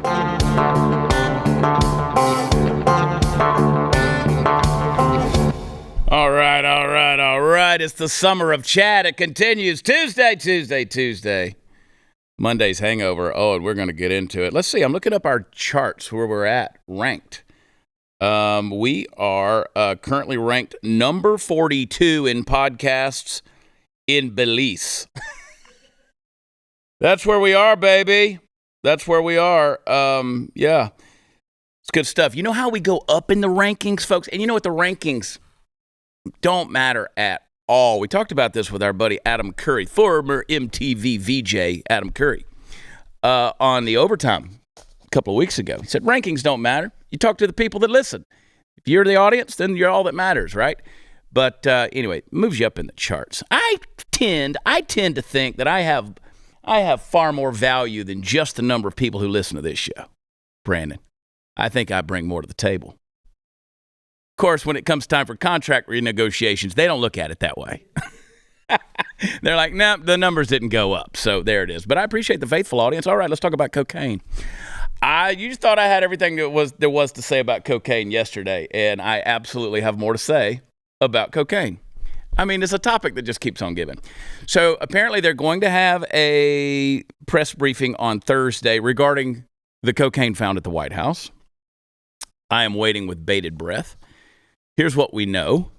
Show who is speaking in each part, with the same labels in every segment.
Speaker 1: All right. It's the summer of chat. It continues Tuesday. Monday's hangover. Oh, and we're going to get into it. Let's see. I'm looking up our charts where we're at ranked. We are currently ranked number 42 in podcasts in Belize. That's where we are, baby. That's where we are. Yeah. It's good stuff. You know how we go up in the rankings, folks? And you know what? The rankings don't matter at all. We talked about this with our buddy Adam Curry, former MTV VJ Adam Curry, on the Overtime a couple of weeks ago. He said, rankings don't matter. You talk to the people that listen. If you're the audience, then you're all that matters, right? But anyway, it moves you up in the charts. I tend to think that I have far more value than just the number of people who listen to this show. Brandon, I think I bring more to the table. Of course, when it comes time for contract renegotiations, they don't look at it that way. They're like, nah, the numbers didn't go up. So there it is. But I appreciate the faithful audience. All right, let's talk about cocaine. You just thought I had everything there was to say about cocaine yesterday, and I absolutely have more to say about cocaine. I mean, it's a topic that just keeps on giving. So apparently they're going to have a press briefing on Thursday regarding the cocaine found at the White House. I am waiting with bated breath. Here's what we know.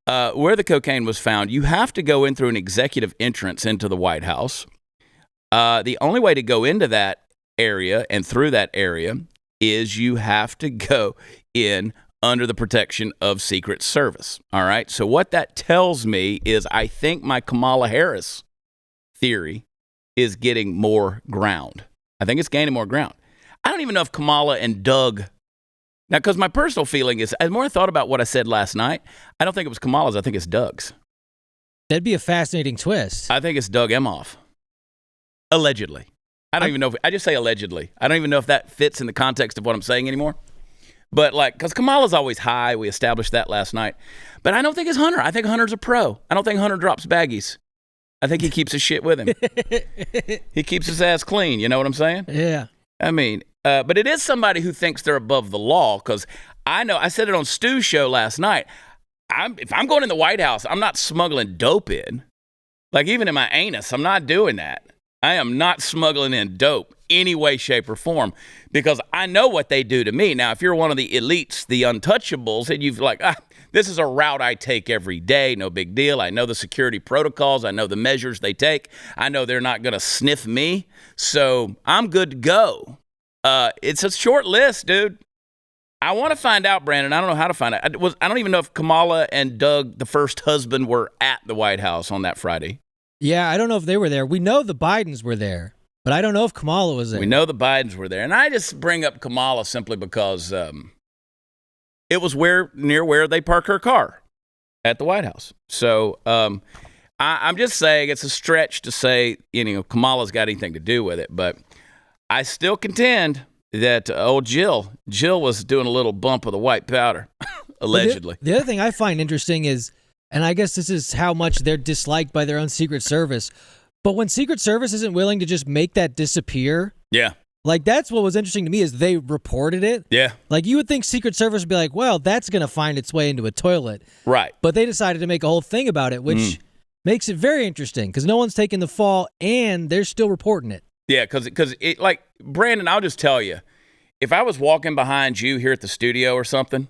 Speaker 1: Where the cocaine was found, you have to go in through an executive entrance into the White House. The only way to go into that area and through that area is you have to go in under the protection of Secret Service. All right? So what that tells me is I think my Kamala Harris theory is getting more ground. I think it's gaining more ground. I don't even know if Kamala and Doug... Now, because my personal feeling is, the more I thought about what I said last night, I don't think it was Kamala's, I think it's Doug's.
Speaker 2: That'd be a fascinating twist.
Speaker 1: I think it's Doug Emhoff. Allegedly. I even know I just say allegedly. I don't even know if that fits in the context of what I'm saying anymore. But because Kamala's always high, we established that last night. But I don't think it's Hunter. I think Hunter's a pro. I don't think Hunter drops baggies. I think he keeps his shit with him. He keeps his ass clean. You know what I'm saying?
Speaker 2: Yeah.
Speaker 1: I mean... but it is somebody who thinks they're above the law, because I know, I said it on Stu's show last night, if I'm going in the White House, I'm not smuggling dope in. Like, even in my anus, I'm not doing that. I am not smuggling in dope any way, shape, or form, because I know what they do to me. Now, if you're one of the elites, the untouchables, and you've like, this is a route I take every day, no big deal. I know the security protocols. I know the measures they take. I know they're not going to sniff me, so I'm good to go. It's a short list, dude. I want to find out, Brandon. I don't know how to find out. I don't even know if Kamala and Doug, the first husband, were at the White House on that Friday.
Speaker 2: Yeah, I don't know if they were there. We know the Bidens were there, but I don't know if Kamala was there.
Speaker 1: We know the Bidens were there. And I just bring up Kamala simply because it was near where they park her car at the White House. So I'm just saying it's a stretch to say, Kamala's got anything to do with it, but I still contend that old Jill was doing a little bump of the white powder, allegedly.
Speaker 2: The other thing I find interesting is, and I guess this is how much they're disliked by their own Secret Service, but when Secret Service isn't willing to just make that disappear,
Speaker 1: yeah,
Speaker 2: like that's what was interesting to me is they reported it.
Speaker 1: Yeah.
Speaker 2: Like you would think Secret Service would be like, well, that's going to find its way into a toilet. Right. But they decided to make a whole thing about it, which makes it very interesting because no one's taking the fall and they're still reporting it. Yeah,
Speaker 1: because like, Brandon, I'll just tell you, if I was walking behind you here at the studio or something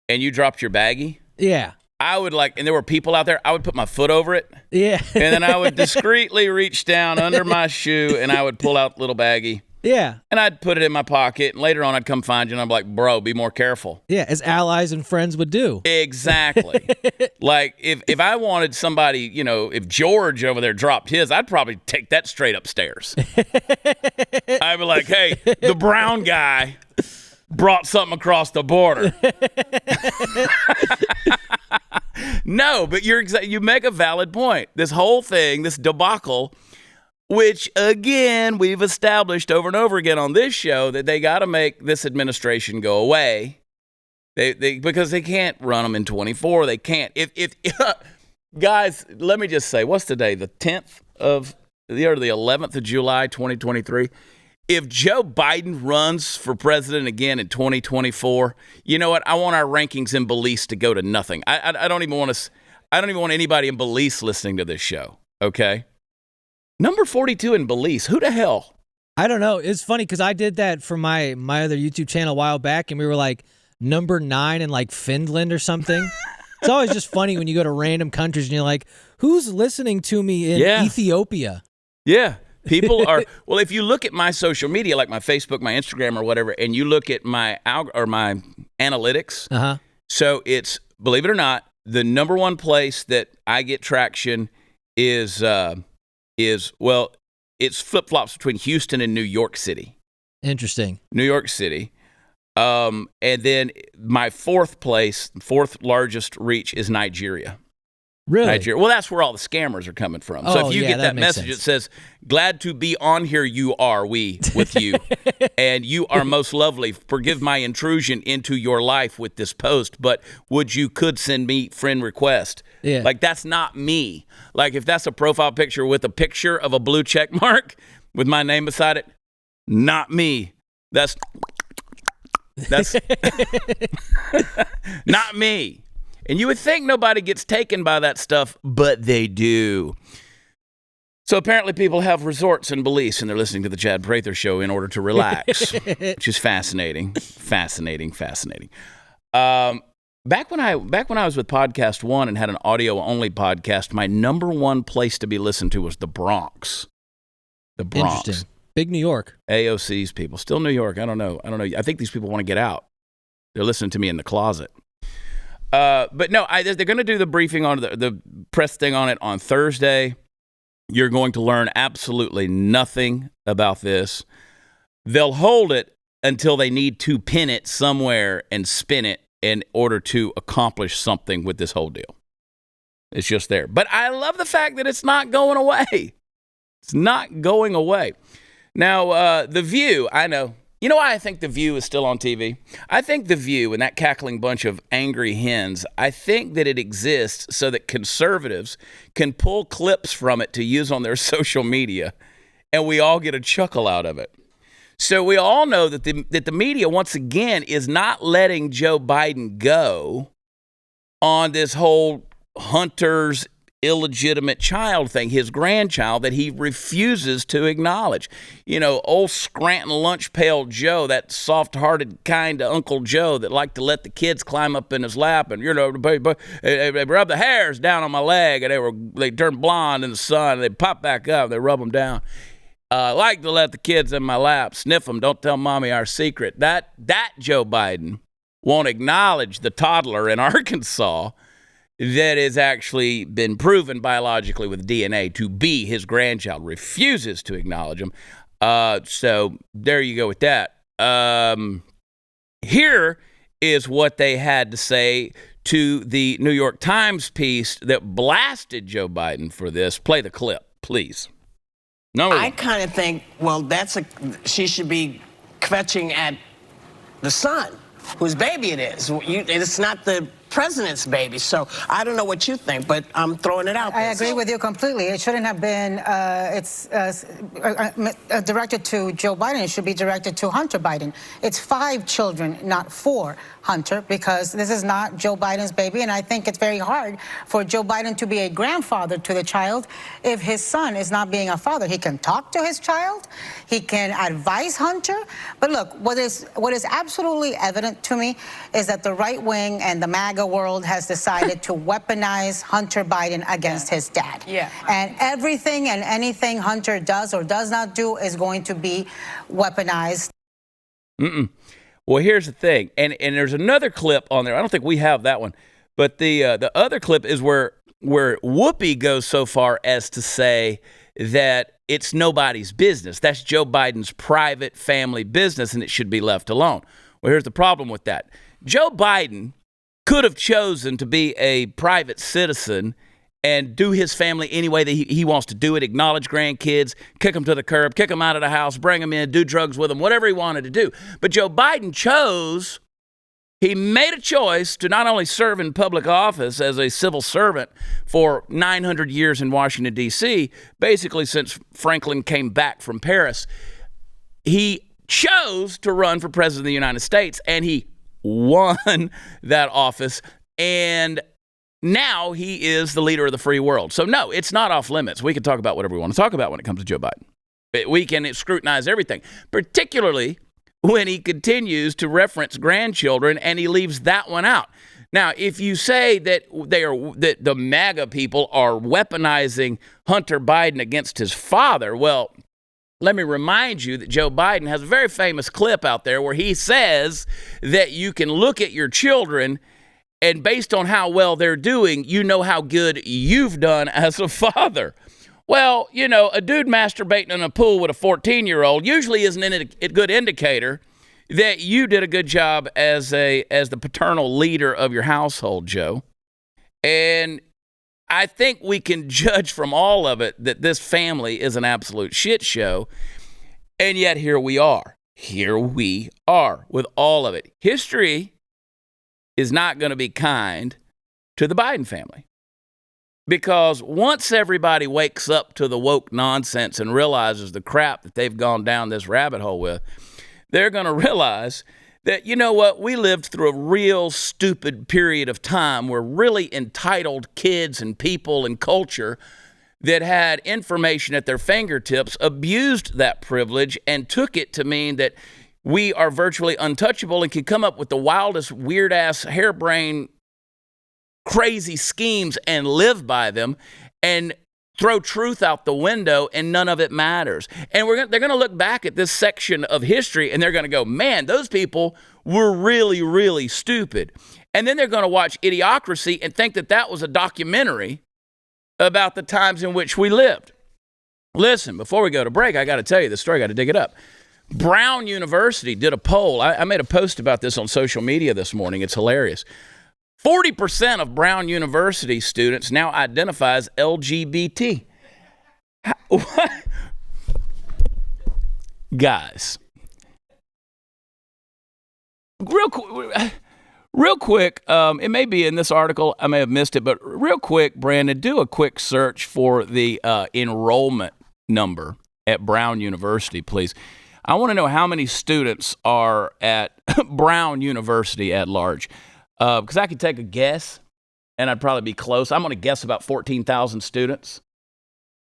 Speaker 1: and you dropped your baggie,
Speaker 2: yeah,
Speaker 1: I would and there were people out there, I would put my foot over it.
Speaker 2: Yeah.
Speaker 1: And then I would discreetly reach down under my shoe and I would pull out the little baggie.
Speaker 2: Yeah.
Speaker 1: And I'd put it in my pocket. And later on, I'd come find you and I'm like, bro, be more careful.
Speaker 2: Yeah, as allies and friends would do.
Speaker 1: Exactly. Like, if I wanted somebody, if George over there dropped his, I'd probably take that straight upstairs. I'd be like, hey, the brown guy brought something across the border. No, but you make a valid point. This whole thing, this debacle, which, again, we've established over and over again on this show that they got to make this administration go away. Because they can't run them in 24. They can't. If guys, let me just say, what's today? The 10th of the 11th of July, 2023. if Joe Biden runs for president again in 2024, you know what? I want our rankings in Belize to go to nothing. I don't even want to. I don't even want anybody in Belize listening to this show. Okay, number 42 in Belize. Who the hell?
Speaker 2: I don't know. It's funny because I did that for my other YouTube channel a while back, and we were like number 9 in like Finland or something. It's always just funny when you go to random countries and you're like, who's listening to me in Ethiopia?
Speaker 1: Yeah. People are, well, if you look at my social media, like my Facebook, my Instagram or whatever, and you look at my analytics, so it's, believe it or not, the number one place that I get traction is well, it's flip-flops between Houston and New York City.
Speaker 2: Interesting.
Speaker 1: New York City. And then my fourth largest reach is Nigeria.
Speaker 2: Really?
Speaker 1: Nigeria. Well, that's where all the scammers are coming from. So if you get that message, it says, glad to be on here, you are, we, with you. And you are most lovely. Forgive my intrusion into your life with this post, but could send me friend request.
Speaker 2: Yeah.
Speaker 1: Like, that's not me. Like, if that's a profile picture with a picture of a blue check mark with my name beside it, not me. That's not me. And you would think nobody gets taken by that stuff, but they do. So apparently people have resorts in Belize and they're listening to the Chad Prather show in order to relax, which is fascinating. Fascinating. Back when I was with Podcast One and had an audio-only podcast, my number one place to be listened to was the Bronx. The Bronx.
Speaker 2: Interesting. Big New York.
Speaker 1: AOC's people. Still New York. I don't know. I think these people want to get out. They're listening to me in the closet. But no, they're going to do the briefing on the press thing on it on Thursday. You're going to learn absolutely nothing about this. They'll hold it until they need to pin it somewhere and spin it in order to accomplish something with this whole deal. It's just there. But I love the fact that it's not going away. It's not going away. Now, The View, I know. You know why I think The View is still on TV? I think The View and that cackling bunch of angry hens, I think that it exists so that conservatives can pull clips from it to use on their social media, and we all get a chuckle out of it. So we all know that the media, once again, is not letting Joe Biden go on this whole Hunter's illegitimate child thing, his grandchild that he refuses to acknowledge. You know, old Scranton lunch pail Joe, that soft-hearted kind of Uncle Joe that liked to let the kids climb up in his lap and, you know, they rub the hairs down on my leg and they turn blonde in the sun and they pop back up, they rub them down. Like to let the kids in my lap, sniff them, don't tell mommy our secret. That Joe Biden won't acknowledge the toddler in Arkansas that has actually been proven biologically with DNA to be his grandchild, refuses to acknowledge him. So there you go with that. Here is what they had to say to the New York Times piece that blasted Joe Biden for this. Play the clip, please.
Speaker 3: I kind of think, well, she should be kvetching at the son, whose baby it is. It's not the president's baby. So I don't know what you think, but I'm throwing it out there.
Speaker 4: I agree with you completely. It shouldn't have been directed to Joe Biden. It should be directed to Hunter Biden. It's 5 children, not 4, Hunter, because this is not Joe Biden's baby. And I think it's very hard for Joe Biden to be a grandfather to the child if his son is not being a father. He can talk to his child. He can advise Hunter. But look, what is absolutely evident to me is that the right wing and the MAGA world has decided to weaponize Hunter Biden against his dad.
Speaker 3: Yeah.
Speaker 4: And everything and anything Hunter does or does not do is going to be weaponized.
Speaker 1: Well, here's the thing, and there's another clip on there. I don't think we have that one, but the other clip is where Whoopi goes so far as to say that it's nobody's business. That's Joe Biden's private family business, and it should be left alone. Well, here's the problem with that. Joe Biden could have chosen to be a private citizen and do his family any way that he wants to do it, acknowledge grandkids, kick them to the curb, kick them out of the house, bring them in, do drugs with them, whatever he wanted to do. But Joe Biden he made a choice to not only serve in public office as a civil servant for 900 years in Washington, D.C., basically since Franklin came back from Paris. he chose to run for president of the United States, and he won that office, and now he is the leader of the free world. So no, it's not off limits. We can talk about whatever we want to talk about when it comes to Joe Biden. We can scrutinize everything, particularly when he continues to reference grandchildren and he leaves that one out. Now, if you say that that the MAGA people are weaponizing Hunter Biden against his father, well, let me remind you that Joe Biden has a very famous clip out there where he says that you can look at your children and based on how well they're doing, you know how good you've done as a father. Well, you know, a dude masturbating in a pool with a 14-year-old usually isn't a good indicator that you did a good job as the paternal leader of your household, Joe. And I think we can judge from all of it that this family is an absolute shit show. And yet here we are. Here we are with all of it. History is not going to be kind to the Biden family. Because once everybody wakes up to the woke nonsense and realizes the crap that they've gone down this rabbit hole with, they're going to realize that, you know what, we lived through a real stupid period of time where really entitled kids and people and culture that had information at their fingertips abused that privilege and took it to mean that we are virtually untouchable and can come up with the wildest, weird-ass, harebrained, crazy schemes and live by them and throw truth out the window and none of it matters. And they're going to look back at this section of history and they're going to go, man, those people were really, really stupid. And then they're going to watch Idiocracy and think that that was a documentary about the times in which we lived. Listen, before we go to break, I got to tell you the story. I got to dig it up. Brown University did a poll. I made a post about this on social media this morning. It's hilarious. 40% of Brown University students now identify as LGBT. What? Guys, real quick, it may be in this article. I may have missed it, but real quick, Brandon, do a quick search for the enrollment number at Brown University, please. I want to know how many students are at Brown University at large. Because I could take a guess, and I'd probably be close. I'm going to guess about 14,000 students.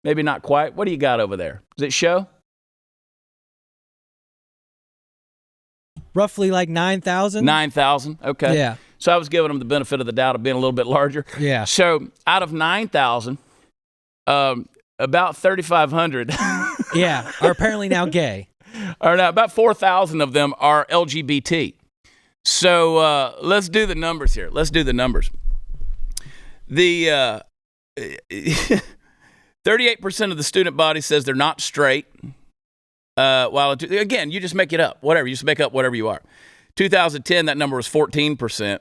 Speaker 1: Maybe not quite. What do you got over there? Does it show?
Speaker 2: Roughly like 9,000.
Speaker 1: 9,000, okay.
Speaker 2: Yeah.
Speaker 1: So I was giving them the benefit of the doubt of being a little bit larger.
Speaker 2: Yeah.
Speaker 1: So out of 9,000, about 3,500.
Speaker 2: Yeah, are apparently now gay.
Speaker 1: Or now, about 4,000 of them are LGBT. So let's do the numbers here. Let's do the numbers. The 38% of the student body says they're not straight. While again, you just make it up. Whatever. You just make up whatever you are. 2010, that number was 14%.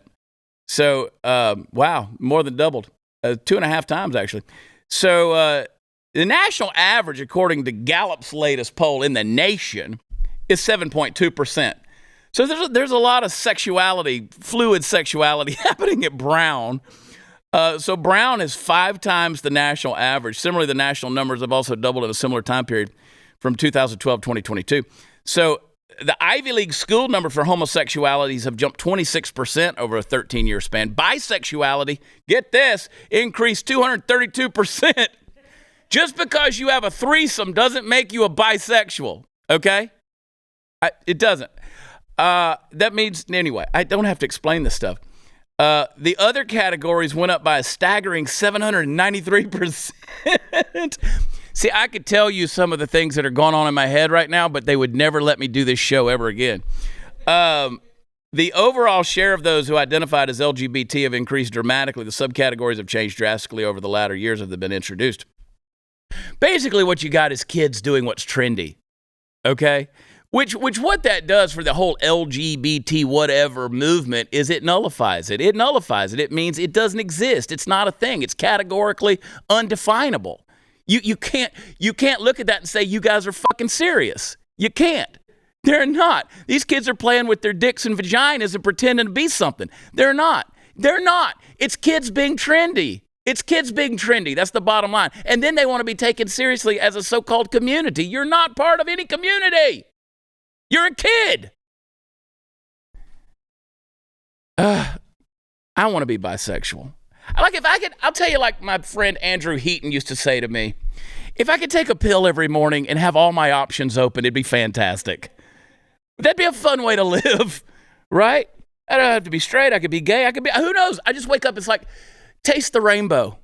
Speaker 1: So, wow, more than doubled. 2.5 times, actually. So the national average, according to Gallup's latest poll in the nation, is 7.2%. So there's a lot of sexuality, fluid sexuality happening at Brown. So Brown is 5 times the national average. Similarly, the national numbers have also doubled in a similar time period from 2012 to 2022. So the Ivy League school number for homosexualities have jumped 26% over a 13-year span. Bisexuality, get this, increased 232%. Just because you have a threesome doesn't make you a bisexual, okay? It doesn't. That means, anyway, I don't have to explain this stuff. The other categories went up by a staggering 793%. See, I could tell you some of the things that are going on in my head right now, but they would never let me do this show ever again. The overall share of those who identified as LGBT have increased dramatically. The subcategories have changed drastically over the latter years as they've been introduced. Basically, what you got is kids doing what's trendy, okay? Which what that does for the whole LGBT whatever movement is it nullifies it. It nullifies it. It means it doesn't exist. It's not a thing. It's categorically undefinable. You can't look at that and say you guys are fucking serious. You can't. They're not. These kids are playing with their dicks and vaginas and pretending to be something. They're not. They're not. It's kids being trendy. It's kids being trendy. That's the bottom line. And then they want to be taken seriously as a so-called community. You're not part of any community. You're a kid. I want to be bisexual. Like if I could, I'll tell you, like my friend Andrew Heaton used to say to me, if I could take a pill every morning and have all my options open, it'd be fantastic. That'd be a fun way to live, right? I don't have to be straight. I could be gay. I could be, who knows? I just wake up. It's like, taste the rainbow.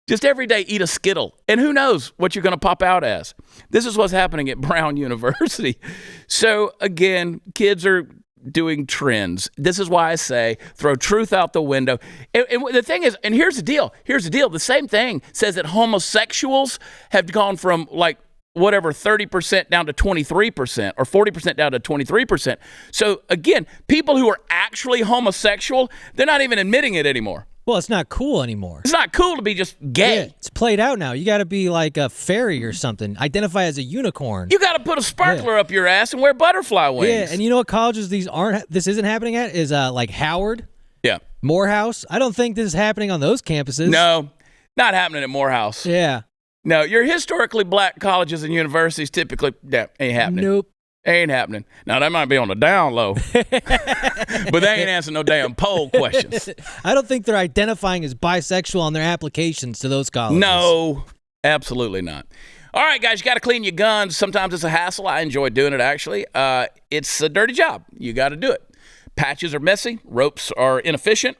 Speaker 1: Just every day, eat a Skittle. And who knows what you're going to pop out as. This is what's happening at Brown University. So again, kids are doing trends. This is why I say throw truth out the window. And the thing is, and here's the deal. The same thing says that homosexuals have gone from like whatever 30% down to 23% or 40% down to 23%. So again, people who are actually homosexual, they're not even admitting it anymore.
Speaker 2: Well, it's not cool anymore.
Speaker 1: It's not cool to be just gay.
Speaker 2: Yeah, it's played out now. You got to be like a fairy or something. Identify as a unicorn.
Speaker 1: You got to put a sparkler up your ass and wear butterfly wings.
Speaker 2: Yeah, and you know what colleges this isn't happening at is like Howard.
Speaker 1: Yeah.
Speaker 2: Morehouse. I don't think this is happening on those campuses.
Speaker 1: No, not happening at Morehouse.
Speaker 2: Yeah.
Speaker 1: No, your historically black colleges and universities typically ain't happening.
Speaker 2: Nope.
Speaker 1: Ain't happening. Now, that might be on the down low, but they ain't answering no damn poll questions.
Speaker 2: I don't think they're identifying as bisexual on their applications to those colleges.
Speaker 1: No, absolutely not. All right, guys, you got to clean your guns. Sometimes it's a hassle. I enjoy doing it, actually. It's a dirty job. You got to do it. Patches are messy. Ropes are inefficient.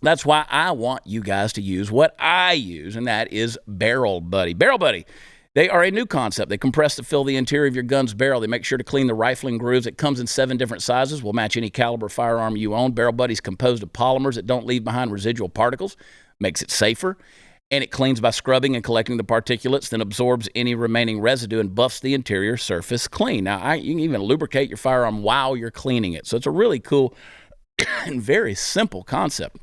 Speaker 1: That's why I want you guys to use what I use, and that is Barrel Buddy. Barrel Buddy. They are a new concept. They compress to fill the interior of your gun's barrel. They make sure to clean the rifling grooves. It comes in 7 different sizes. Will match any caliber firearm you own. Barrel Buddy's composed of polymers that don't leave behind residual particles. Makes it safer. And it cleans by scrubbing and collecting the particulates, then absorbs any remaining residue and buffs the interior surface clean. Now, you can even lubricate your firearm while you're cleaning it. So it's a really cool and very simple concept.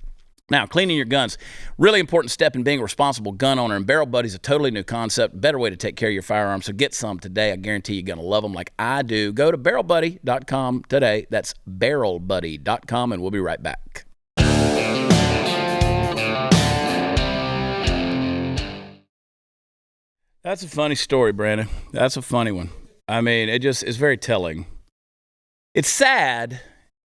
Speaker 1: Now, cleaning your guns, really important step in being a responsible gun owner, and Barrel Buddy's a totally new concept, better way to take care of your firearms. So get some today. I guarantee you're going to love them like I do. Go to barrelbuddy.com today. That's barrelbuddy.com, and we'll be right back. That's a funny story, Brandon. That's a funny one. I mean, it's very telling. It's sad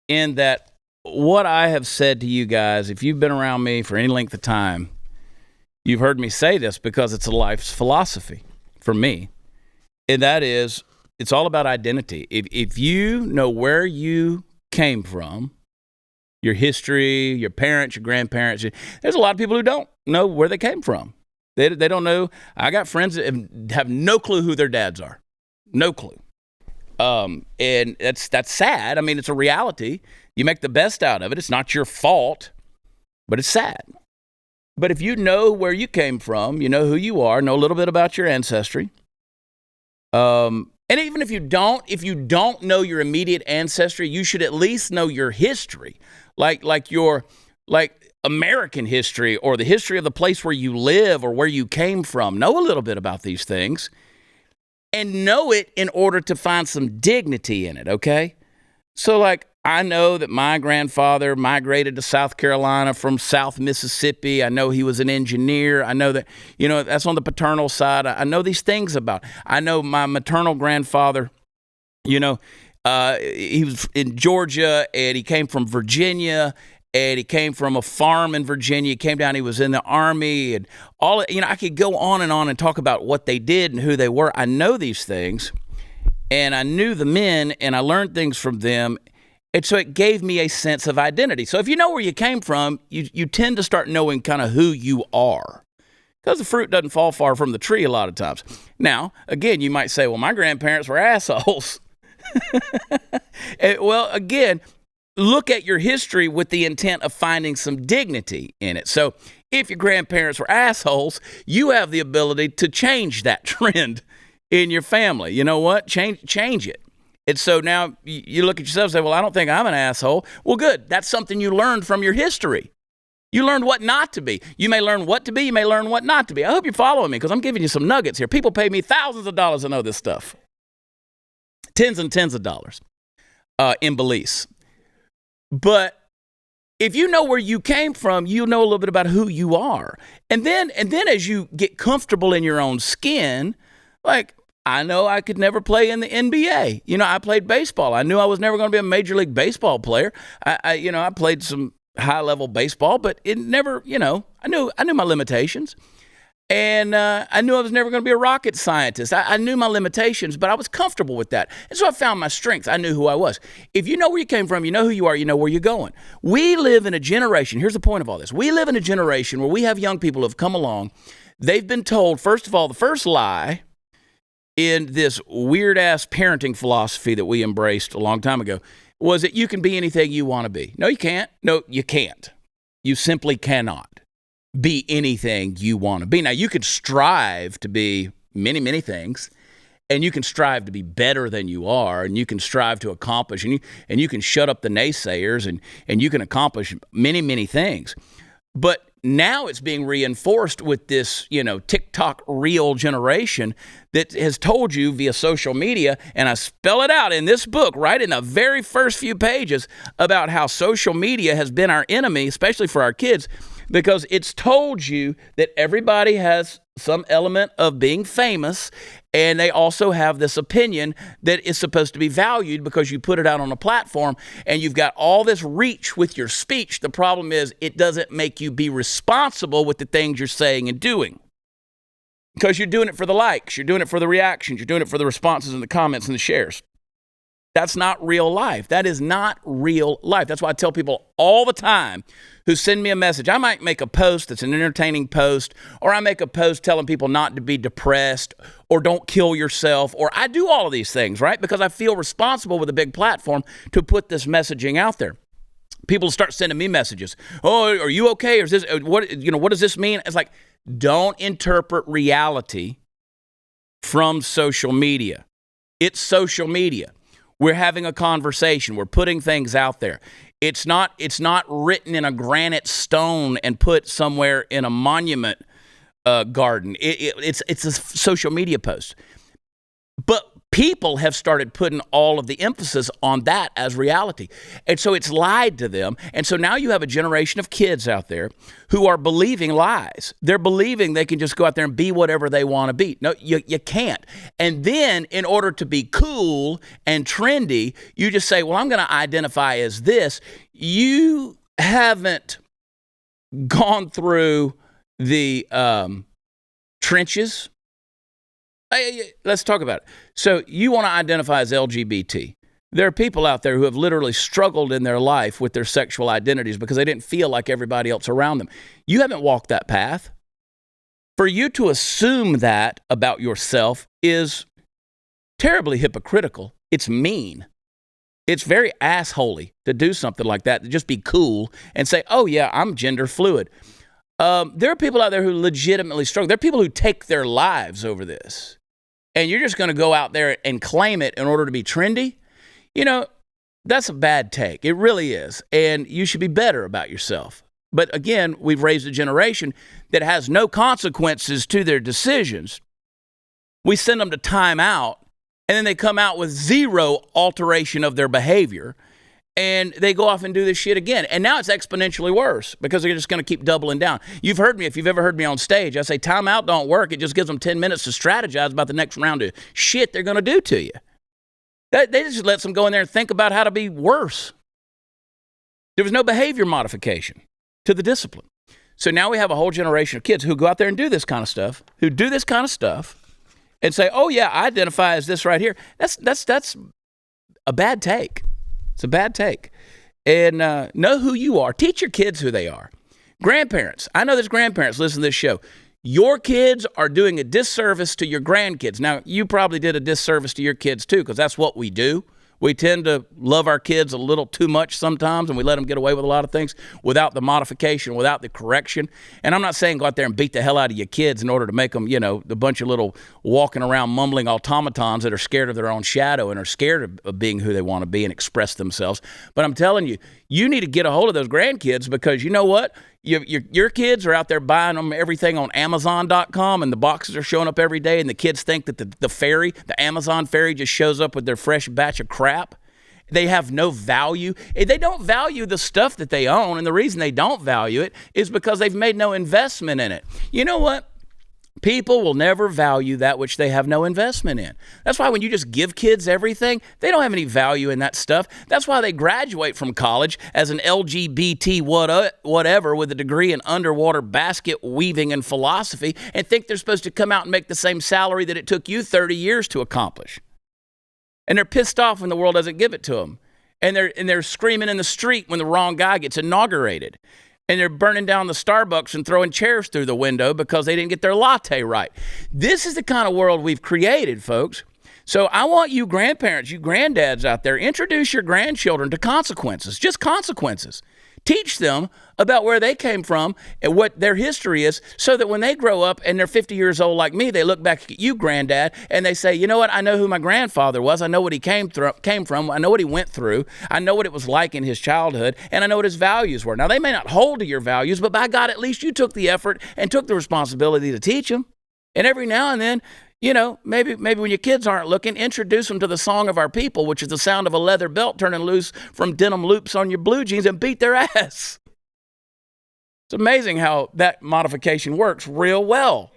Speaker 1: in that what I have said to you guys, if you've been around me for any length of time, you've heard me say this because it's a life's philosophy for me. And that is, it's all about identity. If you know where you came from, your history, your parents, your grandparents, there's a lot of people who don't know where they came from. They don't know. I got friends that have no clue who their dads are. No clue. And that's sad. I mean, it's a reality. You make the best out of it. It's not your fault, but it's sad. But if you know where you came from, you know who you are, know a little bit about your ancestry. And even if you don't know your immediate ancestry, you should at least know your history, like your American history or the history of the place where you live or where you came from. Know a little bit about these things and know it in order to find some dignity in it, okay? So I know that my grandfather migrated to South Carolina from South Mississippi. I know he was an engineer. I know that, that's on the paternal side. I know these things about. I know my maternal grandfather, he was in Georgia and he came from Virginia and he came from a farm in Virginia. He came down, he was in the Army and all, I could go on and talk about what they did and who they were. I know these things and I knew the men and I learned things from them. And so it gave me a sense of identity. So if you know where you came from, you tend to start knowing kind of who you are. Because the fruit doesn't fall far from the tree a lot of times. Now, again, you might say, well, my grandparents were assholes. Well, again, look at your history with the intent of finding some dignity in it. So if your grandparents were assholes, you have the ability to change that trend in your family. You know what? Change it. And so now you look at yourself and say, well, I don't think I'm an asshole. Well, good. That's something you learned from your history. You learned what not to be. You may learn what to be. You may learn what not to be. I hope you're following me because I'm giving you some nuggets here. People pay me thousands of dollars to know this stuff. Tens and tens of dollars in Belize. But if you know where you came from, you know a little bit about who you are. And then as you get comfortable in your own skin, I know I could never play in the NBA. You know, I played baseball. I knew I was never going to be a Major League Baseball player. I played some high-level baseball, but it never, I knew my limitations. And I knew I was never going to be a rocket scientist. I knew my limitations, but I was comfortable with that. And so I found my strengths. I knew who I was. If you know where you came from, you know who you are, you know where you're going. We live in a generation, here's the point of all this. We live in a generation where we have young people who have come along. They've been told, first of all, the first lie in this weird-ass parenting philosophy that we embraced a long time ago was that you can be anything you want to be. No, you can't. No, you can't. You simply cannot be anything you want to be. Now, you could strive to be many, many things, and you can strive to be better than you are, and you can strive to accomplish, and you can shut up the naysayers, and you can accomplish many, many things. But now it's being reinforced with this, TikTok reel generation that has told you via social media, and I spell it out in this book, right in the very first few pages, about how social media has been our enemy, especially for our kids, because it's told you that everybody has some element of being famous, and they also have this opinion that is supposed to be valued because you put it out on a platform, and you've got all this reach with your speech. The problem is it doesn't make you be responsible with the things you're saying and doing, because you're doing it for the likes, you're doing it for the reactions, you're doing it for the responses and the comments and the shares. That's not real life. That is not real life. That's why I tell people all the time who send me a message. I might make a post that's an entertaining post, or I make a post telling people not to be depressed, or don't kill yourself, or I do all of these things, right? Because I feel responsible with a big platform to put this messaging out there. People start sending me messages. Oh, are you okay? Or is this what does this mean? It's like, don't interpret reality from social media. It's social media. We're having a conversation. We're putting things out there. It's not written in a granite stone and put somewhere in a monument garden. It's a social media post. But people have started putting all of the emphasis on that as reality. And so it's lied to them. And so now you have a generation of kids out there who are believing lies. They're believing they can just go out there and be whatever they want to be. No, you can't. And then in order to be cool and trendy, you just say, well, I'm going to identify as this. You haven't gone through the trenches. Let's talk about it. So you want to identify as LGBT. There are people out there who have literally struggled in their life with their sexual identities because they didn't feel like everybody else around them. You haven't walked that path. For you to assume that about yourself is terribly hypocritical. It's mean. It's very assholey to do something like that, to just be cool and say, oh yeah, I'm gender fluid. There are people out there who legitimately struggle. There are people who take their lives over this. And you're just going to go out there and claim it in order to be trendy? That's a bad take. It really is. And you should be better about yourself. But again, we've raised a generation that has no consequences to their decisions. We send them to time out, and then they come out with zero alteration of their behavior. And they go off and do this shit again. And now it's exponentially worse because they're just going to keep doubling down. You've heard me, if you've ever heard me on stage, I say timeout don't work. It just gives them 10 minutes to strategize about the next round of shit they're going to do to you. They just let them go in there and think about how to be worse. There was no behavior modification to the discipline. So now we have a whole generation of kids who go out there and do this kind of stuff, and say, oh yeah, I identify as this right here. That's a bad take. It's a bad take. And know who you are. Teach your kids who they are. Grandparents. I know there's grandparents listening to this show. Your kids are doing a disservice to your grandkids. Now, you probably did a disservice to your kids too, because that's what we do. We tend to love our kids a little too much sometimes, and we let them get away with a lot of things without the modification, without the correction. And I'm not saying go out there and beat the hell out of your kids in order to make them, the bunch of little walking around mumbling automatons that are scared of their own shadow and are scared of being who they want to be and express themselves. But I'm telling you, you need to get a hold of those grandkids, because you know what? Your kids are out there buying them everything on Amazon.com, and the boxes are showing up every day, and the kids think that the Amazon fairy just shows up with their fresh batch of crap. They have no value. They don't value the stuff that they own, and the reason they don't value it is because they've made no investment in it. You know what? People will never value that which they have no investment in. That's why when you just give kids everything, they don't have any value in that stuff. That's why they graduate from college as an LGBT whatever with a degree in underwater basket weaving and philosophy and think they're supposed to come out and make the same salary that it took you 30 years to accomplish. And they're pissed off when the world doesn't give it to them. And they're screaming in the street when the wrong guy gets inaugurated. And they're burning down the Starbucks and throwing chairs through the window because they didn't get their latte right. This is the kind of world we've created, folks. So I want you grandparents, you granddads out there, introduce your grandchildren to consequences, just consequences. Teach them about where they came from and what their history is so that when they grow up and they're 50 years old like me, they look back at you, granddad, and they say, you know what? I know who my grandfather was. I know what he came from. I know what he went through. I know what it was like in his childhood, and I know what his values were. Now, they may not hold to your values, but by God, at least you took the effort and took the responsibility to teach them. And every now and then, you know, maybe when your kids aren't looking, introduce them to the song of our people, which is the sound of a leather belt turning loose from denim loops on your blue jeans, and beat their ass. It's amazing how that modification works real well.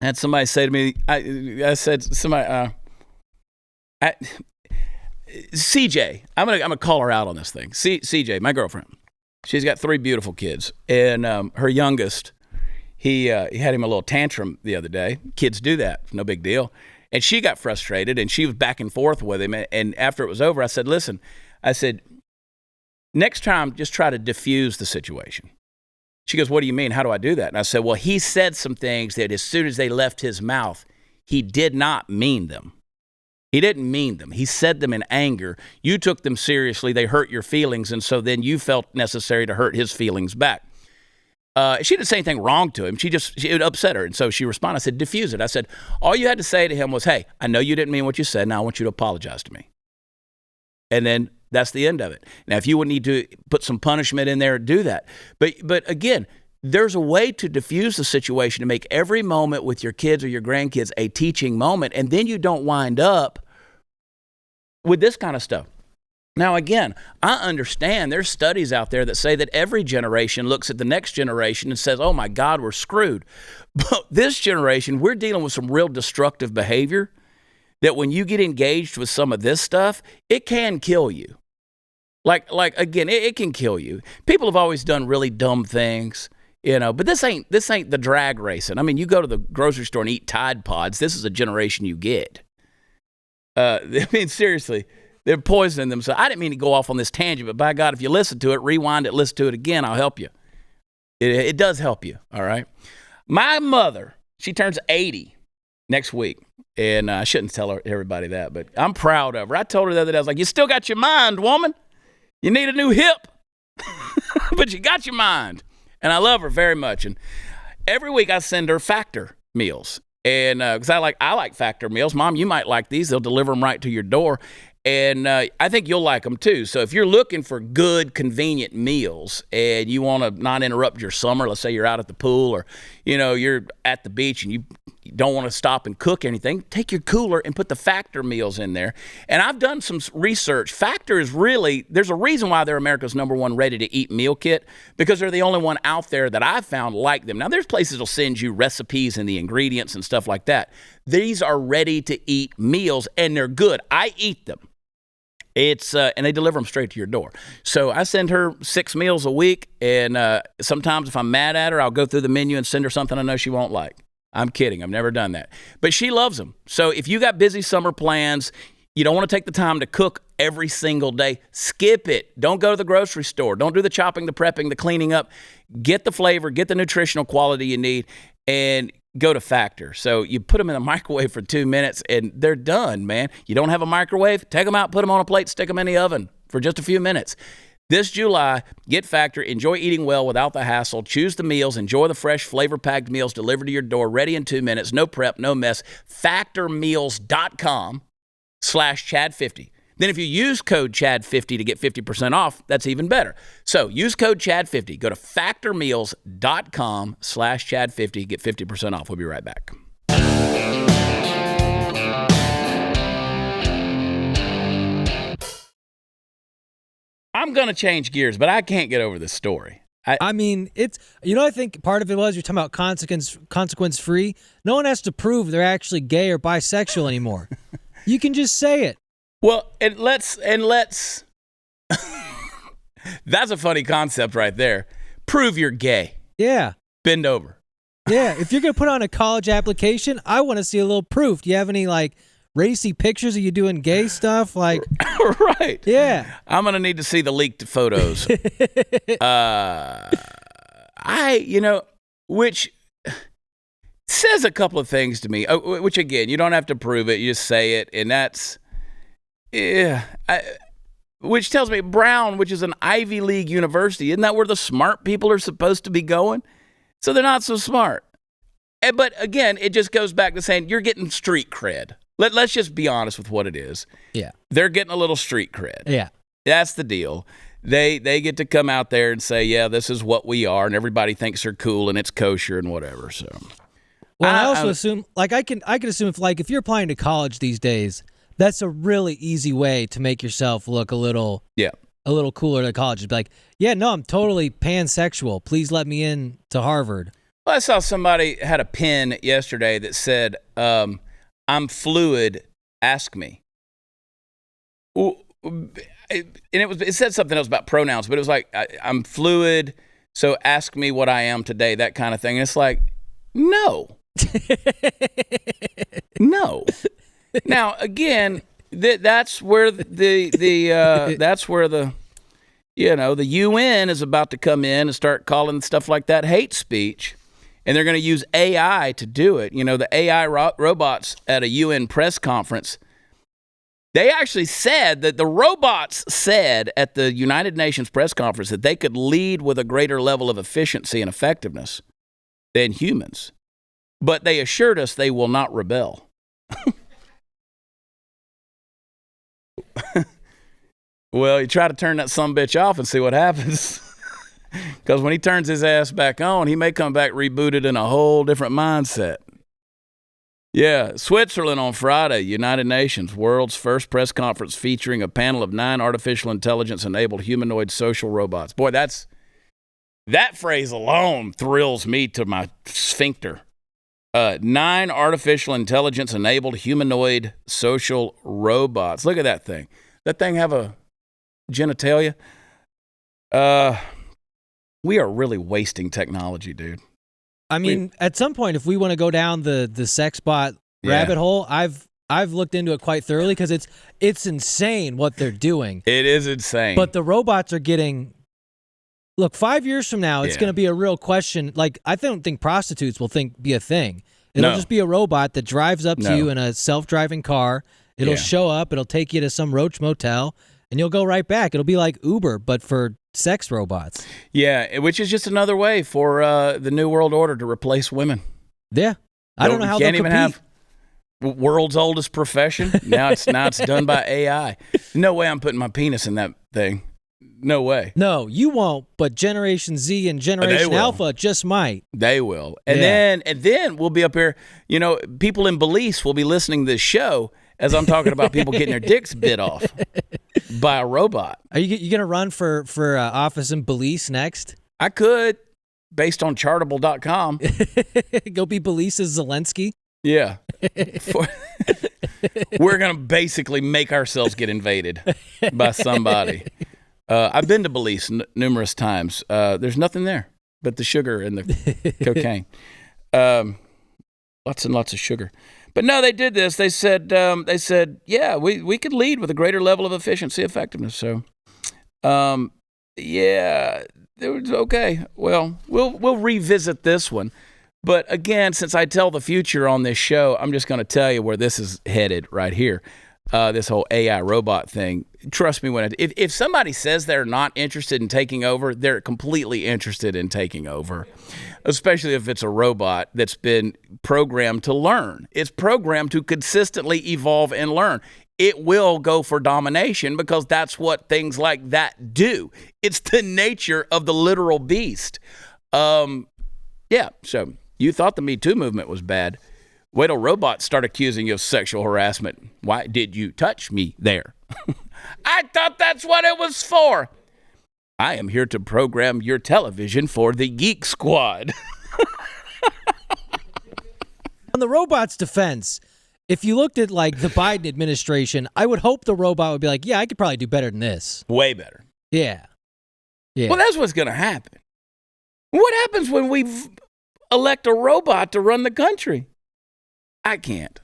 Speaker 1: I had somebody say to me, CJ, I'm gonna call her out on this thing. CJ, my girlfriend, she's got 3 beautiful kids, and her youngest, he had him a little tantrum the other day. Kids do that, no big deal. And she got frustrated, and she was back and forth with him. And after it was over, I said, listen, next time, just try to diffuse the situation. She goes, what do you mean? How do I do that? And I said, well, he said some things that as soon as they left his mouth, he did not mean them. He didn't mean them. He said them in anger. You took them seriously. They hurt your feelings. And so then you felt necessary to hurt his feelings back. She didn't say anything wrong to him. It upset her. And so she responded. I said, diffuse it. I said, all you had to say to him was, hey, I know you didn't mean what you said. Now I want you to apologize to me. And then that's the end of it. Now, if you would need to put some punishment in there, do that. But again, there's a way to diffuse the situation to make every moment with your kids or your grandkids a teaching moment. And then you don't wind up with this kind of stuff. Now, again, I understand there's studies out there that say that every generation looks at the next generation and says, oh, my God, we're screwed. But this generation, we're dealing with some real destructive behavior that when you get engaged with some of this stuff, it can kill you. Like again, it can kill you. People have always done really dumb things, you know, but this ain't the drag racing. I mean, you go to the grocery store and eat Tide Pods. This is a generation you get. I mean, seriously. They're poisoning themselves. I didn't mean to go off on this tangent, but by God, if you listen to it, rewind it, listen to it again, I'll help you. It does help you, all right? My mother, she turns 80 next week, and I shouldn't tell everybody that, but I'm proud of her. I told her the other day, I was like, you still got your mind, woman. You need a new hip, but you got your mind. And I love her very much. And every week I send her Factor meals, and because I like Factor meals. Mom, you might like these. They'll deliver them right to your door. And I think you'll like them too. So if you're looking for good, convenient meals and you want to not interrupt your summer, let's say you're out at the pool or, you know, you're at the beach and you don't want to stop and cook anything, take your cooler and put the Factor meals in there. And I've done some research. Factor is really, there's a reason why they're America's #1 ready-to-eat meal kit, because they're the only one out there that I've found like them. Now, there's places that'll send you recipes and the ingredients and stuff like that. These are ready-to-eat meals, and they're good. I eat them. It's and they deliver them straight to your door. So I send her 6 meals a week, and sometimes if I'm mad at her, I'll go through the menu and send her something I know she won't like. I'm kidding. I've never done that. But she loves them. So if you got busy summer plans, you don't want to take the time to cook every single day, skip it. Don't go to the grocery store. Don't do the chopping, the prepping, the cleaning up. Get the flavor, get the nutritional quality you need, and go to Factor. So you put them in the microwave for 2 minutes and they're done, man. You don't have a microwave? Take them out, put them on a plate, stick them in the oven for just a few minutes. This July, get Factor. Enjoy eating well without the hassle. Choose the meals. Enjoy the fresh, flavor-packed meals delivered to your door, ready in 2 minutes. No prep, no mess. Factormeals.com/Chad50. Then if you use code Chad50 to get 50% off, that's even better. So use code Chad50. Go to factormeals.com/Chad50. Get 50% off. We'll be right back. I'm going to change gears, but I can't get over this story.
Speaker 2: I mean, it's, I think part of it was you're talking about consequence free. No one has to prove they're actually gay or bisexual anymore. You can just say it.
Speaker 1: Well, and let's that's a funny concept right there. Prove you're gay.
Speaker 2: Yeah.
Speaker 1: Bend over.
Speaker 2: Yeah. If you're going to put on a college application, I want to see a little proof. Do you have any like racy pictures of you doing gay stuff? Like,
Speaker 1: right.
Speaker 2: Yeah.
Speaker 1: I'm going to need to see the leaked photos. Which says a couple of things to me, which again, you don't have to prove it. You just say it. And that's, which tells me Brown, which is an Ivy League university, isn't that where the smart people are supposed to be going? So they're not so smart. But again, it just goes back to saying you're getting street cred. Let's just be honest with what it is.
Speaker 2: Yeah.
Speaker 1: They're getting a little street cred.
Speaker 2: Yeah.
Speaker 1: That's the deal. They get to come out there and say, yeah, this is what we are, and everybody thinks they're cool and it's kosher and whatever. So,
Speaker 2: well, I also assume, like, I can assume if you're applying to college these days, that's a really easy way to make yourself look a little cooler to college. Just be like, yeah, no, I'm totally pansexual. Please let me in to Harvard.
Speaker 1: Well, I saw somebody had a pin yesterday that said, I'm fluid, ask me. And it said something else about pronouns, but it was like, I'm fluid, so ask me what I am today, that kind of thing. And it's like, no. No. Now, again, that's where the UN is about to come in and start calling stuff like that hate speech. And they're going to use AI to do it. The AI robots at a UN press conference, they actually said that the robots said at the United Nations press conference that they could lead with a greater level of efficiency and effectiveness than humans. But they assured us they will not rebel. Well, you try to turn that sumbitch off and see what happens. Because when he turns his ass back on, he may come back rebooted in a whole different mindset. Yeah, Switzerland on Friday, United Nations, world's first press conference featuring a panel of 9 artificial intelligence-enabled humanoid social robots. Boy, that phrase alone thrills me to my sphincter. 9 artificial intelligence-enabled humanoid social robots. Look at that thing. That thing have a genitalia? We are really wasting technology, dude.
Speaker 2: I mean, at some point, if we want to go down the sex bot rabbit hole, I've looked into it quite thoroughly because it's insane what they're doing.
Speaker 1: It is insane.
Speaker 2: But the robots are getting. Look, 5 years from now, it's going to be a real question. Like, I don't think prostitutes will be a thing. It'll just be a robot that drives up to you in a self-driving car. It'll show up. It'll take you to some roach motel, and you'll go right back. It'll be like Uber, but for sex robots.
Speaker 1: Yeah, which is just another way for the New World Order to replace women.
Speaker 2: Yeah. I don't know how they'll compete.
Speaker 1: Can't even have world's oldest profession. Now it's done by AI. No way I'm putting my penis in that thing. No way.
Speaker 2: No, you won't, but Generation Z and Generation Alpha just might.
Speaker 1: They will. And then we'll be up here, people in Belize will be listening to this show as I'm talking about people getting their dicks bit off by a robot.
Speaker 2: Are you going to run for office in Belize next?
Speaker 1: I could, based on chartable.com.
Speaker 2: Go be Belize's Zelensky?
Speaker 1: Yeah. We're going to basically make ourselves get invaded by somebody. I've been to Belize numerous times. There's nothing there but the sugar and the cocaine. Lots and lots of sugar. But no, they did this. They said, yeah, we could lead with a greater level of efficiency, effectiveness. So, yeah, it was okay. Well, we'll revisit this one. But again, since I tell the future on this show, I'm just going to tell you where this is headed right here. This whole AI robot thing. Trust me, if somebody says they're not interested in taking over, they're completely interested in taking over, especially if it's a robot that's been programmed to learn. It's programmed to consistently evolve and learn. It will go for domination because that's what things like that do. It's the nature of the literal beast. Yeah, so you thought the Me Too movement was bad. Wait till robots start accusing you of sexual harassment. Why did you touch me there? I thought that's what it was for. I am here to program your television for the Geek Squad.
Speaker 2: On the robot's defense, if you looked at like the Biden administration, I would hope the robot would be like, yeah, I could probably do better than this.
Speaker 1: Way better.
Speaker 2: Yeah.
Speaker 1: Well, that's what's going to happen. What happens when we elect a robot to run the country? I can't.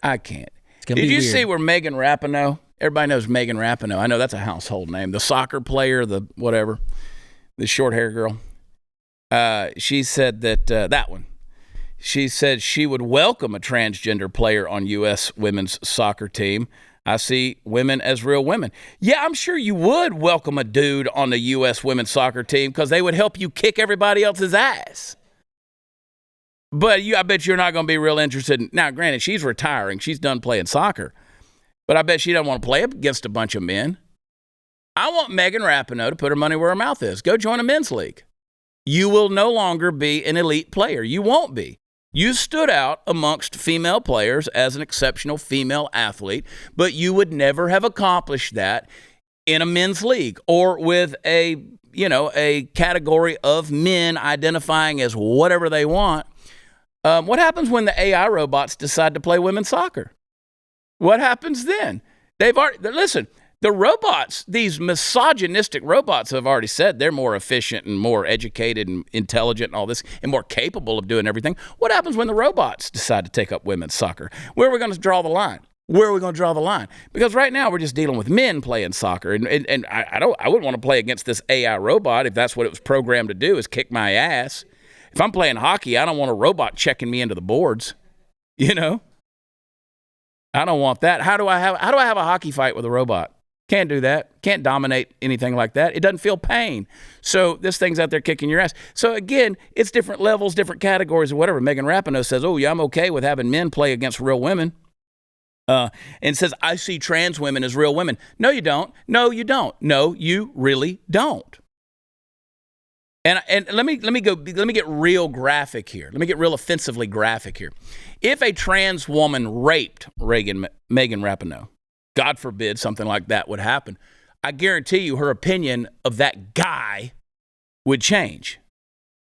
Speaker 1: Did you see where Megan Rapinoe, everybody knows Megan Rapinoe. I know that's a household name. The soccer player, the whatever, the short hair girl. She said that one. She said she would welcome a transgender player on U.S. women's soccer team. I see women as real women. Yeah, I'm sure you would welcome a dude on the U.S. women's soccer team because they would help you kick everybody else's ass. But I bet you're not going to be real interested in. Now, granted, she's retiring. She's done playing soccer. But I bet she doesn't want to play against a bunch of men. I want Megan Rapinoe to put her money where her mouth is. Go join a men's league. You will no longer be an elite player. You won't be. You stood out amongst female players as an exceptional female athlete, but you would never have accomplished that in a men's league or with a category of men identifying as whatever they want. What happens when the AI robots decide to play women's soccer? What happens then? Listen, the robots, these misogynistic robots have already said they're more efficient and more educated and intelligent and all this and more capable of doing everything. What happens when the robots decide to take up women's soccer? Where are we going to draw the line? Because right now we're just dealing with men playing soccer. And I wouldn't want to play against this AI robot if that's what it was programmed to do, is kick my ass. If I'm playing hockey, I don't want a robot checking me into the boards. I don't want that. How do I have a hockey fight with a robot? Can't do that. Can't dominate anything like that. It doesn't feel pain. So this thing's out there kicking your ass. So again, it's different levels, different categories or whatever. Megan Rapinoe says, oh, yeah, I'm okay with having men play against real women. And says, I see trans women as real women. No, you don't. No, you don't. No, you really don't. And let me get real graphic here. Let me get real offensively graphic here. If a trans woman raped Megan Rapinoe, God forbid something like that would happen, I guarantee you her opinion of that guy would change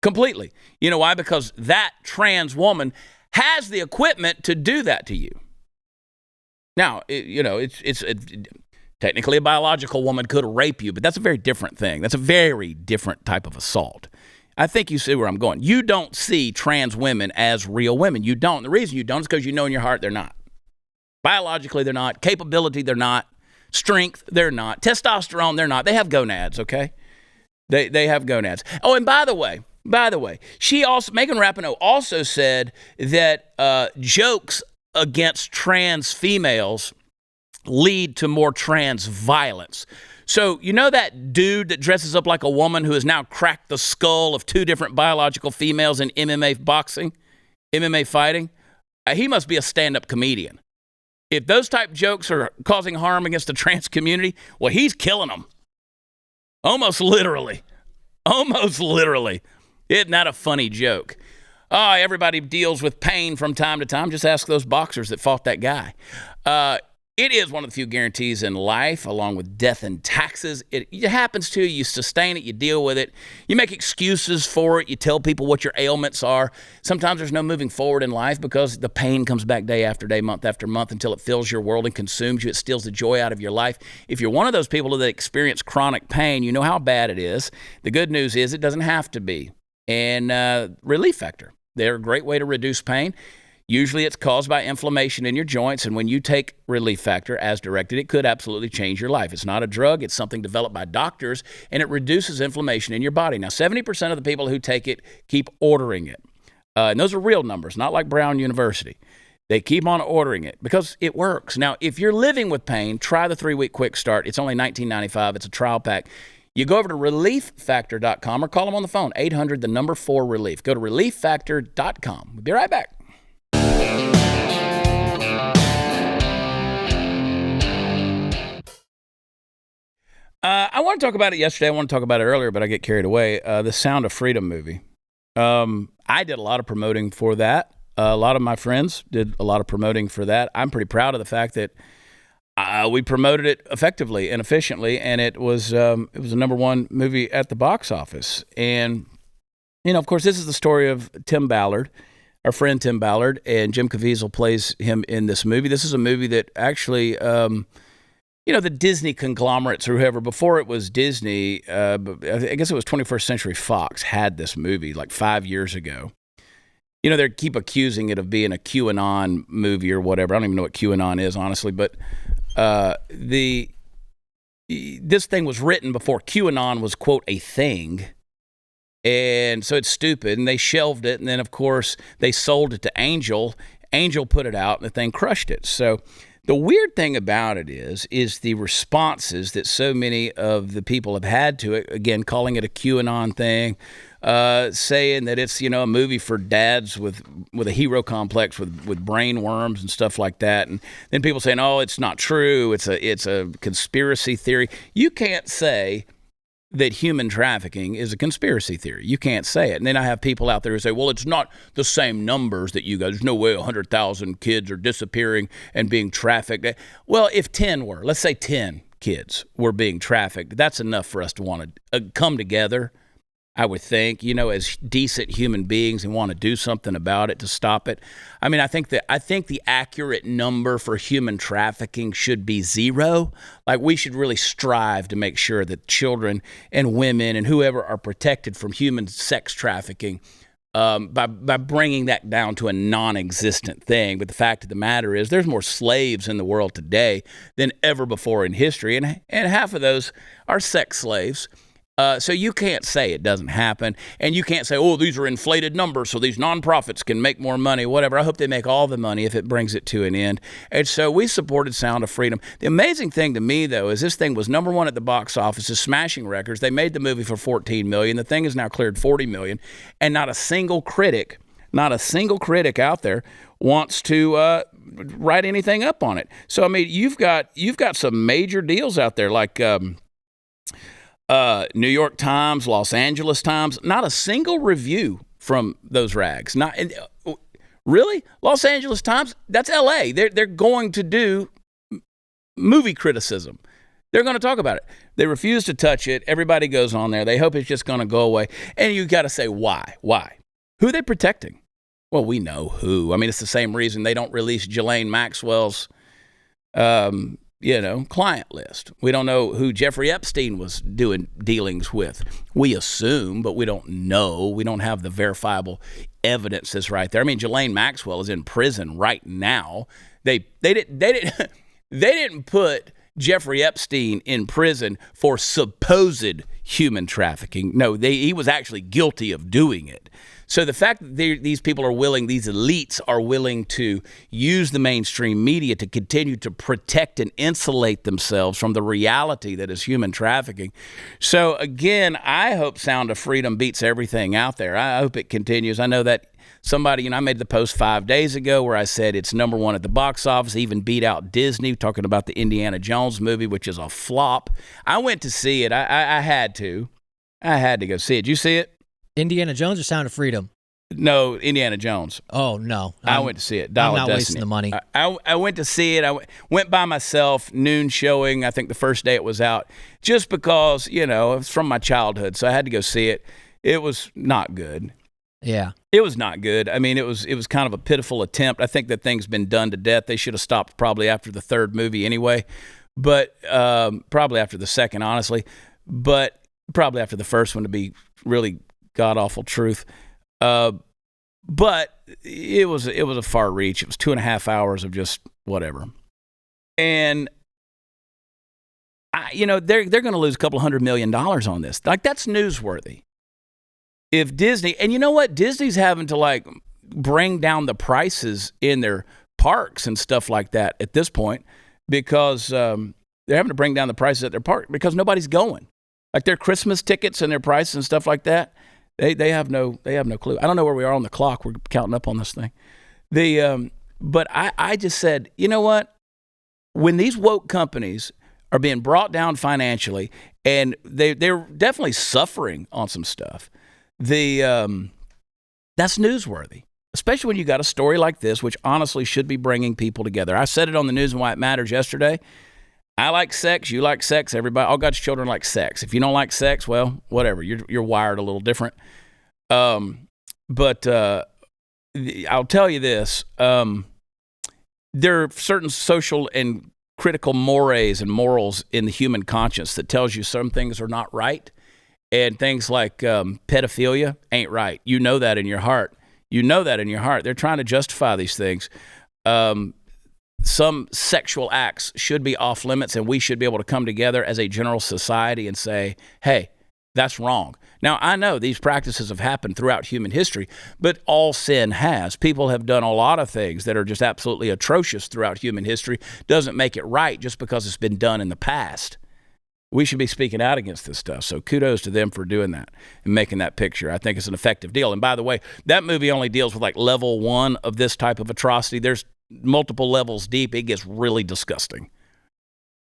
Speaker 1: completely. You know why? Because that trans woman has the equipment to do that to you. Now, it's technically a biological woman could rape you, but that's a very different thing. That's a very different type of assault. I think you see where I'm going. You don't see trans women as real women. You don't. The reason you don't is because you know in your heart they're not. Biologically, they're not. Capability, they're not. Strength, they're not. Testosterone, they're not. They have gonads, okay? They have gonads. Oh, and by the way, Megan Rapinoe also said that jokes against trans females lead to more trans violence. So, that dude that dresses up like a woman who has now cracked the skull of two different biological females in MMA fighting, he must be a stand-up comedian. If those type jokes are causing harm against the trans community, well, he's killing them. Almost literally. Isn't that a funny joke? Oh, everybody deals with pain from time to time. Just ask those boxers that fought that guy. It is one of the few guarantees in life, along with death and taxes. It happens to you. You sustain it. You deal with it. You make excuses for it. You tell people what your ailments are. Sometimes there's no moving forward in life because the pain comes back day after day, month after month, until it fills your world and consumes you. It steals the joy out of your life. If you're one of those people that experience chronic pain, you know how bad it is. The good news is it doesn't have to be. And Relief Factor, they're a great way to reduce pain. Usually it's caused by inflammation in your joints, and when you take Relief Factor as directed, it could absolutely change your life. It's not a drug. It's something developed by doctors, and it reduces inflammation in your body. Now, 70% of the people who take it keep ordering it. And those are real numbers, not like Brown University. They keep on ordering it because it works. Now, if you're living with pain, try the 3-week quick start. It's only $19.95. It's a trial pack. You go over to relieffactor.com or call them on the phone, 800-4-RELIEF. Go to relieffactor.com. We'll be right back. I want to talk about it yesterday. I want to talk about it earlier, but I get carried away. The Sound of Freedom movie. I did a lot of promoting for that. A lot of my friends did a lot of promoting for that. I'm pretty proud of the fact that we promoted it effectively and efficiently, and it was the number one movie at the box office. And of course, this is the story of Tim Ballard, our friend Tim Ballard, and Jim Caviezel plays him in this movie. This is a movie that actually, the Disney conglomerates or whoever, before it was Disney, I guess it was 21st Century Fox, had this movie like 5 years ago. They keep accusing it of being a QAnon movie or whatever. I don't even know what QAnon is, honestly, but this thing was written before QAnon was, quote, a thing. And so it's stupid, and they shelved it, and then, of course, they sold it to Angel. Angel put it out, and the thing crushed it. So the weird thing about it is the responses that so many of the people have had to it, again, calling it a QAnon thing, saying that it's, a movie for dads with a hero complex with brain worms and stuff like that. And then people saying, oh, it's not true. It's a conspiracy theory. You can't say that human trafficking is a conspiracy theory. You can't say it. And then I have people out there who say, well, it's not the same numbers that you guys, there's no way 100,000 kids are disappearing and being trafficked. Well, if 10 were, let's say 10 kids were being trafficked, that's enough for us to want to come together, I would think, as decent human beings and want to do something about it to stop it. I mean, I think the accurate number for human trafficking should be 0. Like, we should really strive to make sure that children and women and whoever are protected from human sex trafficking by bringing that down to a non-existent thing. But the fact of the matter is there's more slaves in the world today than ever before in history, and half of those are sex slaves. So you can't say it doesn't happen, and you can't say, oh, these are inflated numbers so these nonprofits can make more money, whatever. I hope they make all the money if it brings it to an end. And so we supported Sound of Freedom. The amazing thing to me, though, is this thing was number one at the box office, is smashing records. They made the movie for $14 million. The thing has now cleared $40 million, and not a single critic out there wants to write anything up on it. So, I mean, you've got some major deals out there, like New York Times, Los Angeles Times, not a single review from those rags. Really? Los Angeles Times? That's LA. They're going to do movie criticism. They're going to talk about it. They refuse to touch it. Everybody goes on there. They hope it's just going to go away. And you got to say, why? Why? Who are they protecting? Well, we know who. I mean, it's the same reason they don't release Ghislaine Maxwell's client list. We don't know who Jeffrey Epstein was doing dealings with. We assume, but we don't know. We don't have the verifiable evidence that's right there. I mean, Ghislaine Maxwell is in prison right now. They didn't put Jeffrey Epstein in prison for supposed human trafficking. No, he was actually guilty of doing it. So the fact that these people are willing, these elites are willing to use the mainstream media to continue to protect and insulate themselves from the reality that is human trafficking. So again, I hope Sound of Freedom beats everything out there. I hope it continues. I know that somebody, I made the post 5 days ago where I said it's number one at the box office, even beat out Disney, talking about the Indiana Jones movie, which is a flop. I went to see it. I had to. I had to go see it. Did you see it?
Speaker 2: Indiana Jones or Sound of Freedom?
Speaker 1: No, Indiana Jones.
Speaker 2: Oh, no.
Speaker 1: I went to see it.
Speaker 2: I'm not wasting the money.
Speaker 1: I went to see it. I went by myself, noon showing, I think the first day it was out, just because, it's from my childhood, so I had to go see it. It was not good.
Speaker 2: Yeah.
Speaker 1: It was not good. I mean, it was kind of a pitiful attempt. I think that thing's been done to death. They should have stopped probably after the third movie anyway, but probably after the second, honestly, but probably after the first one, to be really god-awful truth. But it was a far reach. It was 2.5 hours of just whatever. And they're going to lose a couple $100 million on this. Like, that's newsworthy. If Disney, and you know what? Disney's having to bring down the prices in their parks and stuff like that at this point, because they're having to bring down the prices at their park because nobody's going. Like their Christmas tickets and their prices and stuff like that. They have no clue. I don't know where we are on the clock. We're counting up on this thing. But I just said, you know what? When these woke companies are being brought down financially, and they're definitely suffering on some stuff, that's newsworthy. especially when you got a story like this, which honestly should be bringing people together. I said it on the News and Why It Matters yesterday. I like sex. You like sex. Everybody, all God's children like sex. If you don't like sex, well, whatever. You're wired a little different. But I'll tell you this. There are certain social and critical mores and morals in the human conscience that tells you some things are not right. And things like pedophilia ain't right. You know that in your heart. You know that in your heart. They're trying to justify these things. Some sexual acts should be off limits, and we should be able to come together as a general society and say, hey, that's wrong. Now, I know these practices have happened throughout human history, but all sin has. People have done a lot of things that are just absolutely atrocious throughout human history. Doesn't make it right just because it's been done in the past. We should be speaking out against this stuff. So kudos to them for doing that and making that picture. I think it's an effective deal. And by the way, that movie only deals with like level 1 of this type of atrocity. There's multiple levels deep. It gets really disgusting.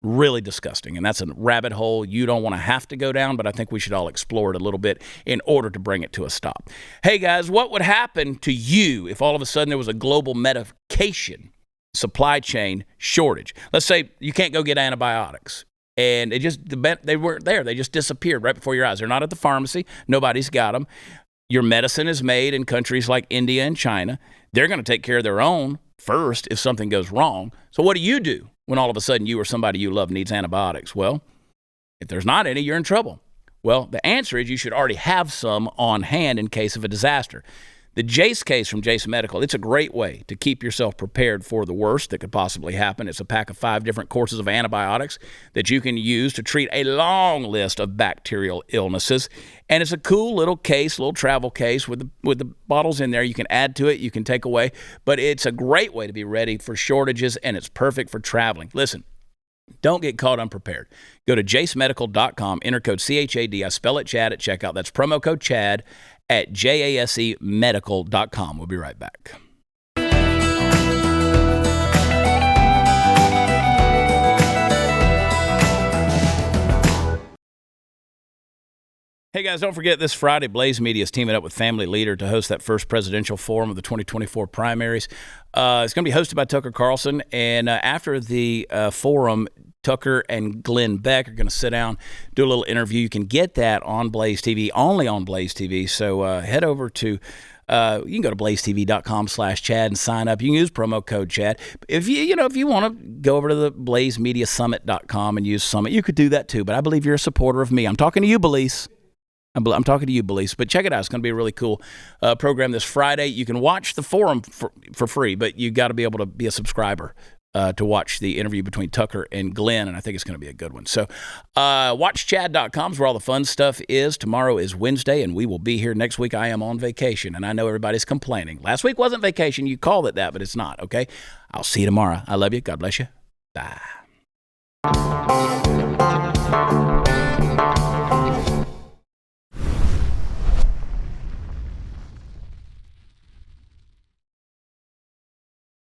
Speaker 1: Really disgusting. And that's a rabbit hole you don't want to have to go down, but I think we should all explore it a little bit in order to bring it to a stop. Hey guys, what would happen to you if all of a sudden there was a global medication supply chain shortage? Let's say you can't go get antibiotics. And they weren't there. They just disappeared right before your eyes. They're not at the pharmacy. Nobody's got them. Your medicine is made in countries like India and China. They're going to take care of their own first if something goes wrong. So what do you do when all of a sudden you or somebody you love needs antibiotics? Well, if there's not any, you're in trouble. Well, the answer is you should already have some on hand in case of a disaster. The Jace case from Jace Medical, it's a great way to keep yourself prepared for the worst that could possibly happen. It's a pack of 5 different courses of antibiotics that you can use to treat a long list of bacterial illnesses. And it's a cool little case, little travel case with the bottles in there. You can add to it, you can take away. But it's a great way to be ready for shortages, and it's perfect for traveling. Listen, don't get caught unprepared. Go to jacemedical.com, enter code CHAD. I spell it Chad at checkout. That's promo code Chad at jasemedical.com. We'll be right back. Hey guys, don't forget this Friday, Blaze Media is teaming up with Family Leader to host that first presidential forum of the 2024 primaries. It's going to be hosted by Tucker Carlson, and after the forum, Tucker and Glenn Beck are going to sit down, do a little interview. You can get that on Blaze TV, only on Blaze TV. So head over to, you can go to blazetv.com/Chad and sign up. You can use promo code Chad. If you want to go over to the blazemediasummit.com and use Summit, you could do that too. But I believe you're a supporter of me. I'm talking to you, Belize. I'm talking to you, Belize. But check it out. It's going to be a really cool program this Friday. You can watch the forum for free, but you got to be able to be a subscriber to watch the interview between Tucker and Glenn, and I think it's going to be a good one. So watchchad.com is where all the fun stuff is. Tomorrow is Wednesday, and we will be here next week. I am on vacation, and I know everybody's complaining. Last week wasn't vacation. You called it that, but it's not, okay? I'll see you tomorrow. I love you. God bless you. Bye.